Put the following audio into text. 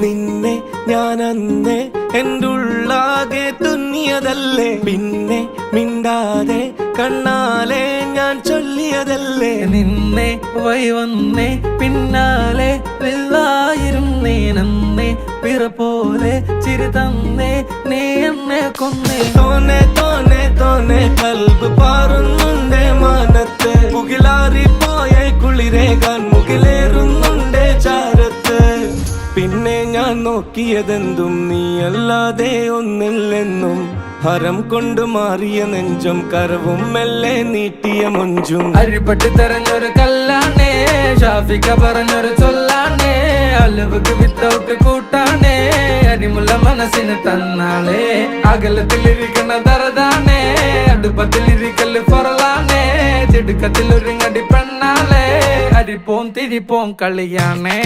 നിന്നെ ഞാൻ അന്നേ എൻ്റെ ഉള്ളാകെ തുന്നിയതല്ലേ, പിന്നെ മിണ്ടാതെ കണ്ണാലെ ഞാൻ ചൊല്ലിയതല്ലേ. നിന്നെ വന്നേ പിന്നാലെ വെള്ളായിരുന്നേ നന്നേ പിറ പോലെ ചിരി തന്നേ നീ എന്നെ കൊന്നേ. തോനെ തോനെ തോനെ കൽബ് പാറുന്നുണ്ടേ മാനത്ത്, മുകിലാറിപ്പോയ കുളിരേകാൻ മുകിലേറുന്നുണ്ടേ ചാരത്ത്. പിന്നെ ഞാൻ നോക്കിയതെന്തും നീയല്ലാതെ ഒന്നില്ലെന്നും, ഹരം കൊണ്ട് മാറിയ നെഞ്ചും കരവും മെല്ലെ നീട്ടിയ മൊഞ്ചും. അരിപ്പട്ടി തെരഞ്ഞൊരു കല്ലാണേ, ഷാഫിക്ക പറഞ്ഞൊരു ചൊല്ലാണേ, അലവുക്ക് വിത്തൗട്ട് കൂട്ടാണേ, അരിമുള്ള മനസ്സിന് തന്നാളേ. അകലത്തിലിരിക്കുന്ന ദറദാണേ, അടുപ്പത്തിലിരിക്കല് ഫറലാണേ, തിടുക്കത്തിൽ ഒരുങ്ങടി പെണ്ണാളേ, അരിപ്പോം തിരിപ്പോം കളിയാണേ.